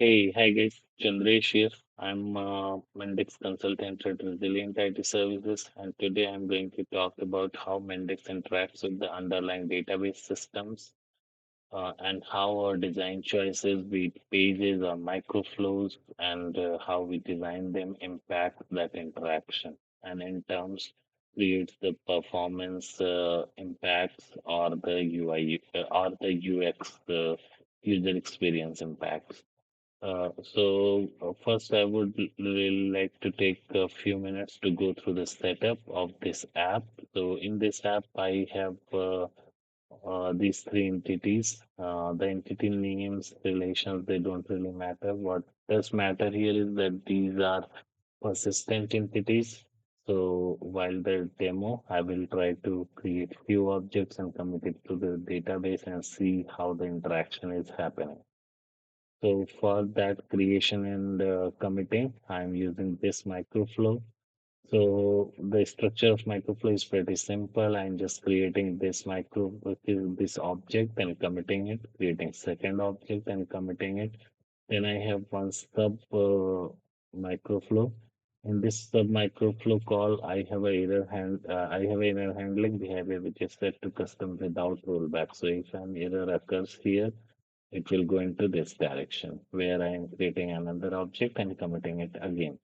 Hi guys, Chandresh here. I'm a Mendix consultant at Resilient IT Services, and today I'm going to talk about how Mendix interacts with the underlying database systems and how our design choices, be it pages or microflows, and how we design them impact that interaction. And in terms, creates the performance impacts or the UI or the UX, the user experience impacts. First, I would really like to take a few minutes to go through the setup of this app. So, in this app, I have these three entities. The entity names, relations, they don't really matter. What does matter here is that these are persistent entities. So, while the demo, I will try to create few objects and commit it to the database and see how the interaction is happening. So for that creation and committing, I'm using this microflow. So the structure of microflow is pretty simple. I'm just creating this object and committing it, creating second object and committing it. Then I have one sub microflow. In this sub microflow call, I have error handling behavior which is set to custom without rollback. So if an error occurs here, it will go into this direction where I am creating another object and committing it again.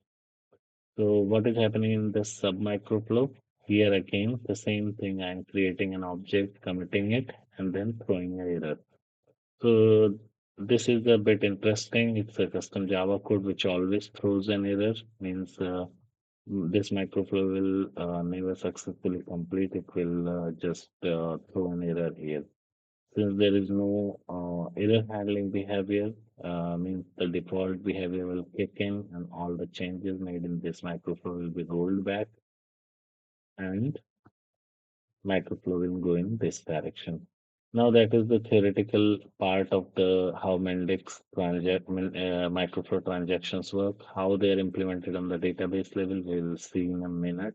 So what is happening in this sub microflow? Here again, the same thing. I'm creating an object, committing it, and then throwing an error. So this is a bit interesting. It's a custom Java code which always throws an error. Means this microflow will never successfully complete. It will just throw an error here. Since there is no error handling behavior, means the default behavior will kick in and all the changes made in this microflow will be rolled back and microflow will go in this direction. Now that is the theoretical part of the how microflow transactions work, how they are implemented on the database level. We'll see in a minute.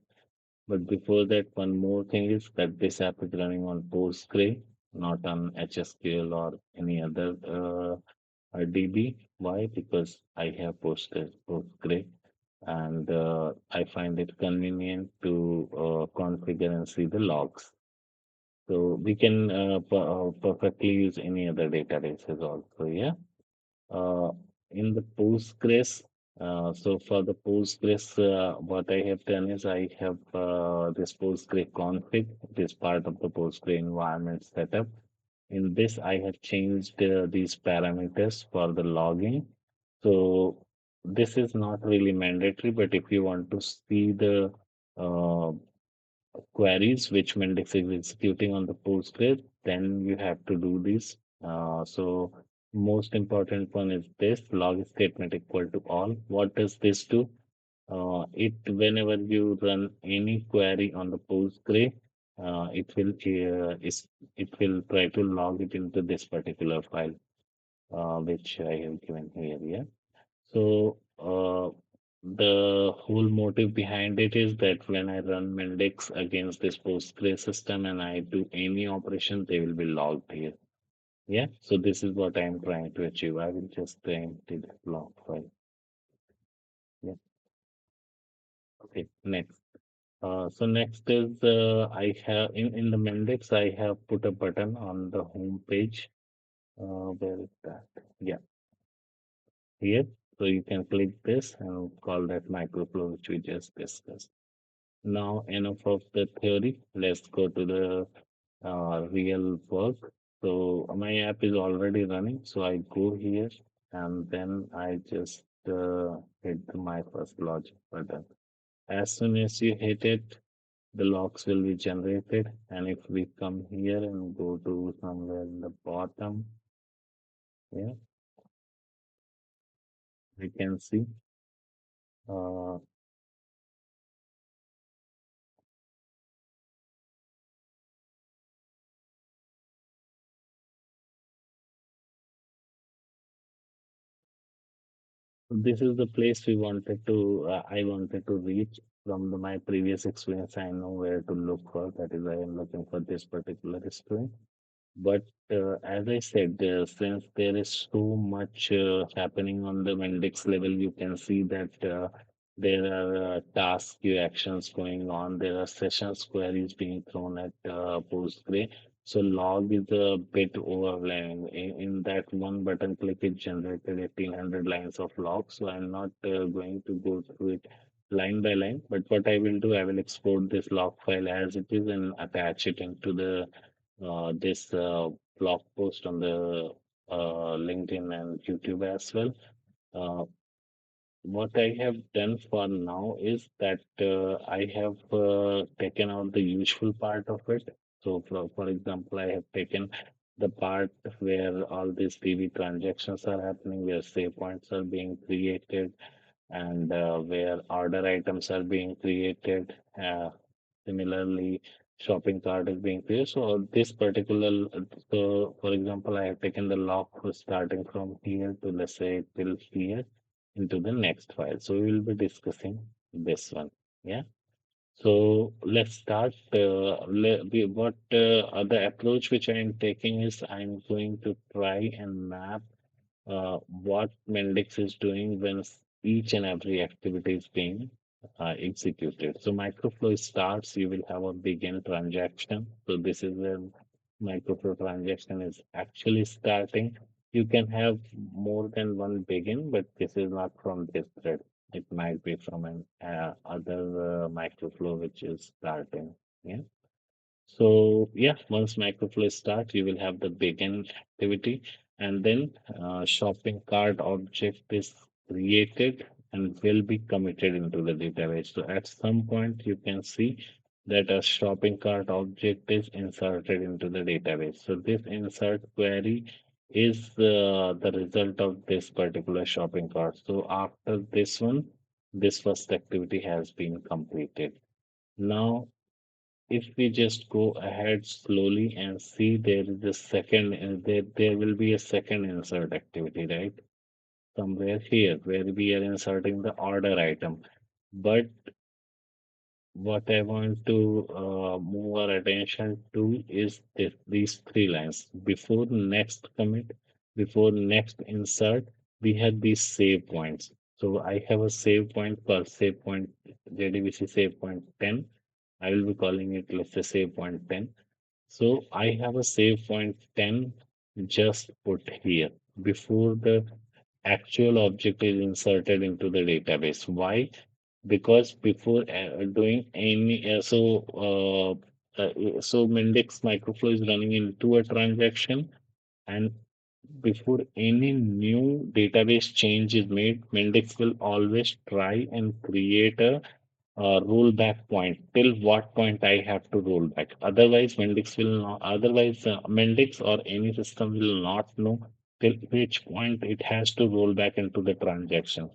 But before that, one more thing is that this app is running on Postgre, not on HSQL or any other DB. Why? Because I have Postgre and I find it convenient to configure and see the logs. So we can perfectly use any other databases also. Yeah. Uh, in the Postgres, so for the Postgres, what I have done is I have this Postgre config. It is part of the Postgre environment setup. In this, I have changed these parameters for the logging. So this is not really mandatory, but if you want to see the uh, queries which Mendix is executing on the Postgres, then you have to do this. So most important one is this log statement equal to all. What does this do? It whenever you run any query on the Postgre, it will try to log it into this particular file, which I have given here. Yeah. So the whole motive behind it is that when I run Mendix against this Postgre system and I do any operation, they will be logged here. Yeah. So this is what I am trying to achieve. I will just empty the log file. Yeah. Okay. Next. So next is in the Mendix I have put a button on the home page. Where is that? Yeah, here. So you can click this and call that microflow which we just discussed. Now enough of the theory. Let's go to the real work. So my app is already running. So I go here and then I just hit my first logic button. As soon as you hit it, the logs will be generated. And if we come here and go to somewhere in the bottom, yeah, we can see uh, this is the place I wanted to reach from my previous experience. I know where to look for. That is why I'm looking for this particular string. But as I said, since there is so much happening on the Mendix level, you can see that there are task queue actions going on. There are sessions queries being thrown at Postgre. So log is a bit overwhelming. In that one button click, it generated 1800 lines of log. So I'm not going to go through it line by line. But what I will do, I will export this log file as it is and attach it into the this blog post on the LinkedIn and YouTube as well. Uh, what I have done for now is that I have taken out the useful part of it. So, for example, I have taken the part where all these DB transactions are happening, where save points are being created, and where order items are being created. Similarly, shopping cart is being created. So this particular, so for example, I have taken the log for starting from here to let's say till here into the next file. So we will be discussing this one. Yeah. So let's start. What the approach which I am taking is I'm going to try and map what Mendix is doing when each and every activity is being executed. So microflow starts, you will have a begin transaction. So this is where microflow transaction is actually starting. You can have more than one begin, but this is not from this thread. It might be from an other microflow which is starting. Yeah. So yeah, once microflow start, you will have the begin activity, and then shopping cart object is created and will be committed into the database. So at some point, you can see that a shopping cart object is inserted into the database. So this insert query is the result of this particular shopping cart. So after this one, this first activity has been completed. Now if we just go ahead slowly and see there is a second there will be a second insert activity, right? Somewhere here where we are inserting the order item. But what I want to move our attention to is these three lines. Before next commit, before next insert, we have these save points. So I have a save point called save point JDBC save point 10. I will be calling it, let's say, save point 10. So I have a save point 10 just put here before the actual object is inserted into the database. Why? Because before doing any so Mendix microflow is running into a transaction, and before any new database change is made, Mendix will always try and create a rollback point. Till what point I have to roll back? Otherwise, Mendix will not. Otherwise, Mendix or any system will not know till which point it has to roll back into the transaction.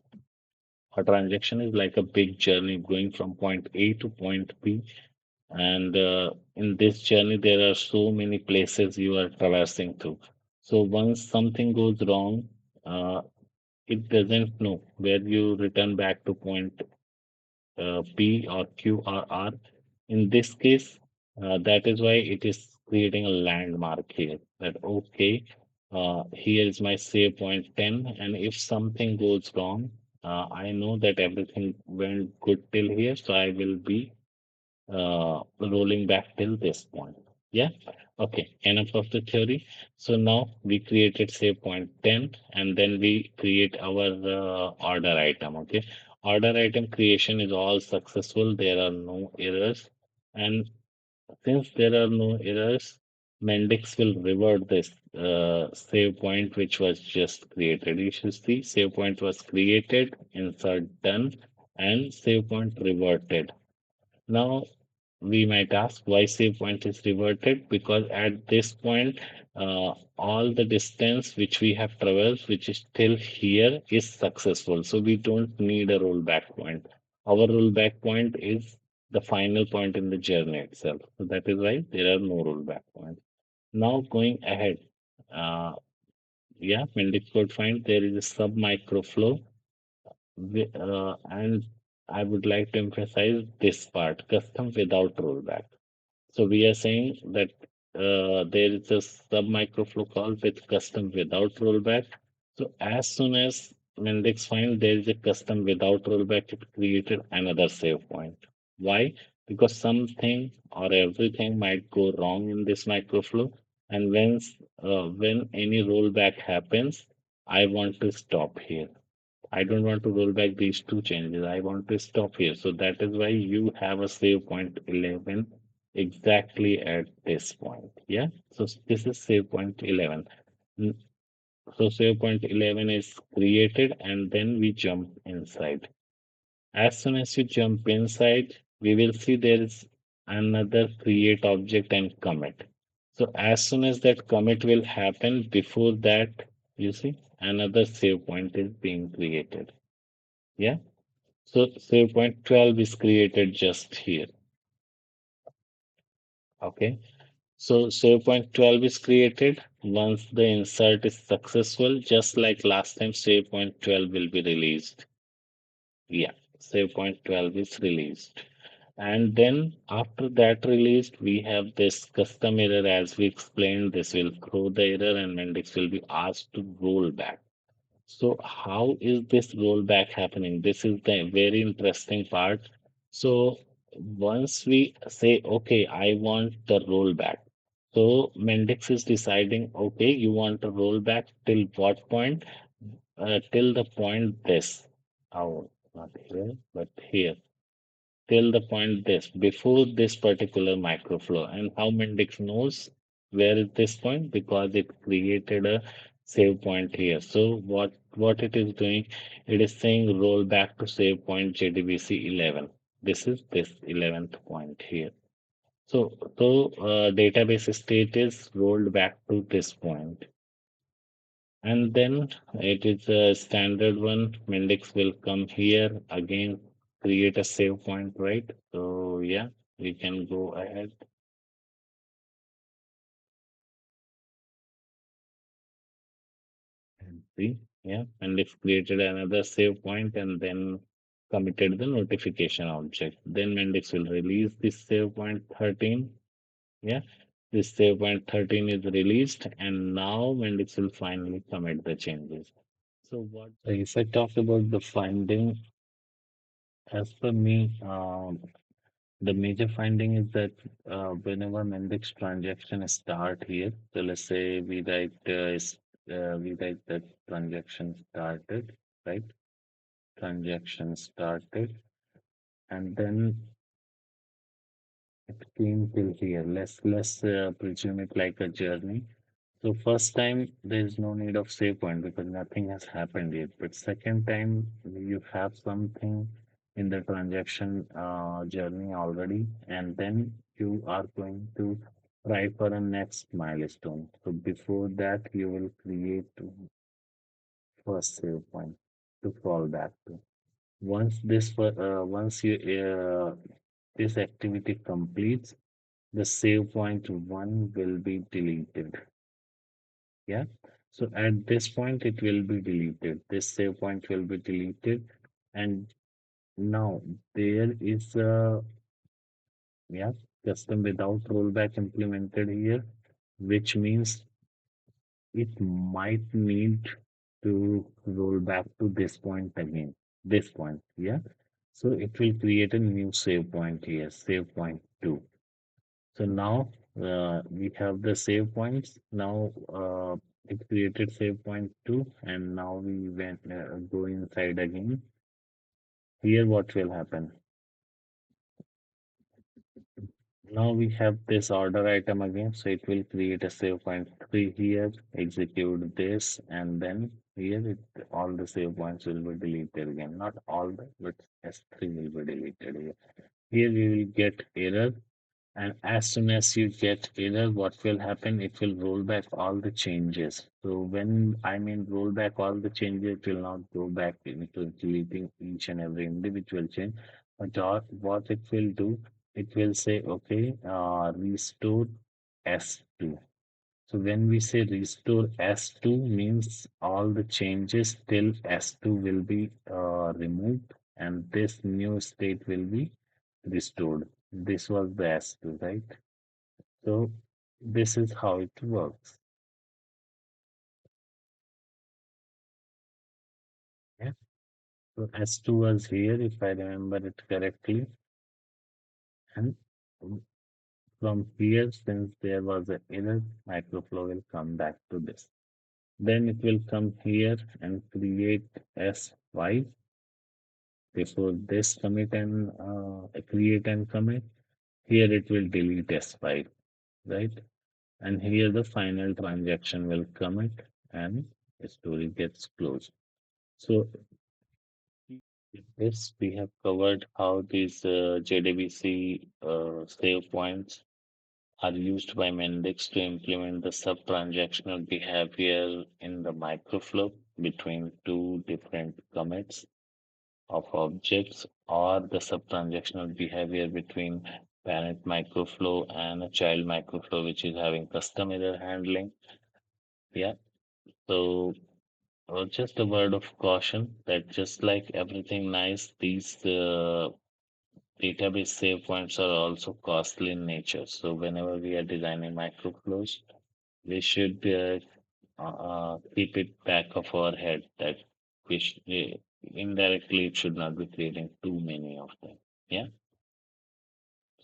A transaction is like a big journey going from point A to point B. And in this journey, there are so many places you are traversing through. So once something goes wrong, it doesn't know where you return back to point P or Q or R. In this case, that is why it is creating a landmark here that, okay, here is my save point 10. And if something goes wrong, I know that everything went good till here. So I will be rolling back till this point. Yeah. Okay. Enough of the theory. So now we created save point 10 and then we create our order item. Okay. Order item creation is all successful. There are no errors. And since there are no errors, Mendix will revert this save point which was just created. You should see save point was created, insert done, and save point reverted. Now we might ask why save point is reverted, because at this point all the distance which we have traversed which is still here is successful, so we don't need a rollback point. Our rollback point is the final point in the journey itself, so that is why there are no rollback points. Now going ahead, uh, yeah, Mendix code find there is a sub micro flow, and I would like to emphasize this part, custom without rollback. So we are saying that there is a sub microflow call with custom without rollback. So as soon as Mendix find there is a custom without rollback, it created another save point. Why? Because something or everything might go wrong in this microflow, and when any rollback happens, I want to stop here. I don't want to roll back these two changes. I want to stop here. So that is why you have a save point 11 exactly at this point. Yeah. So this is save point 11. N- So save point 11 is created and then we jump inside. As soon as you jump inside, we will see there is another create object and commit. So as soon as that commit will happen, before that, you see, another save point is being created. Yeah. So save point 12 is created just here. Okay. So save point 12 is created. Once the insert is successful, just like last time, save point 12 will be released. Yeah. Save point 12 is released. And then after that released, we have this custom error as we explained. This will throw the error and Mendix will be asked to roll back. So how is this rollback happening? This is the very interesting part. So once we say, okay, I want the rollback. So Mendix is deciding, okay, you want a rollback till what point? Till the point this. Oh, not here, but here till the point this before this particular microflow. And how Mendix knows where is this point? Because it created a save point here. So what it is doing, it is saying roll back to save point JDBC 11. This is this 11th point here. So database state is rolled back to this point. And then it is a standard one. Mendix will come here again, create a save point, right? So yeah, we can go ahead and see. Yeah, Mendix created another save point and then committed the notification object. Then Mendix will release this save point 13. Yeah, this save point 13 is released, and now Mendix will finally commit the changes. So what if I talk about the finding, as per me, the major finding is that whenever Mendix transaction start here, so let's say we write that transaction started, right? Transaction started, and then it came till here. Let's presume it like a journey. So first time there is no need of save point because nothing has happened yet. But second time you have something in the transaction journey already, and then you are going to try for a next milestone. So before that you will create first save point to fall back to. Once you this activity completes, the save point one will be deleted. Yeah. So at this point, it will be deleted. This save point will be deleted. And now there is a yeah, custom without rollback implemented here, which means it might need to roll back to this point again. This point, yeah. So it will create a new save point here, save point two. So now we have the save points. Now it created save point two, and now we went go inside again. Here, what will happen? Now we have this order item again, so it will create a save point three here, execute this, and then here all the save points will be deleted again. Not all the, but S3 will be deleted here. Here we will get error. And as soon as you get error, what will happen? It will roll back all the changes. So when I mean roll back all the changes, it will not go back into deleting each and every individual change. But what it will do, it will say, okay, restore S2. So when we say restore S2 means all the changes till S2 will be removed and this new state will be restored. This was the S2, right? So This is how it works. Yeah. So S2 was here, if I remember it correctly. And from here, since there was an error, microflow will come back to this. Then it will come here and create S5 before this commit and create and commit. Here it will delete S5, right? And here the final transaction will commit and the story gets closed. So with this we have covered how these JDBC save points are used by Mendix to implement the sub-transactional behavior in the microflow between two different commits of objects, or the sub-transactional behavior between parent microflow and a child microflow, which is having custom error handling. Yeah. So just a word of caution that just like everything nice, these database save points are also costly in nature. So whenever we are designing microflows, we should keep it back of our head that indirectly it should not be creating too many of them. Yeah.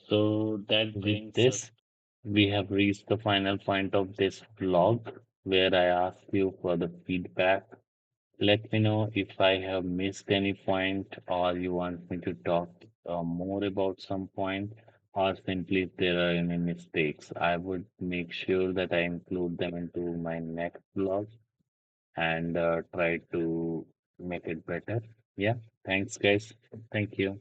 So that with brings us, this, we have reached the final point of this vlog where I ask you for the feedback. Let me know if I have missed any point or you want me to talk more about some point, or simply if there are any mistakes. I would make sure that I include them into my next vlog and try to make it better. Yeah. Thanks, guys. Thank you.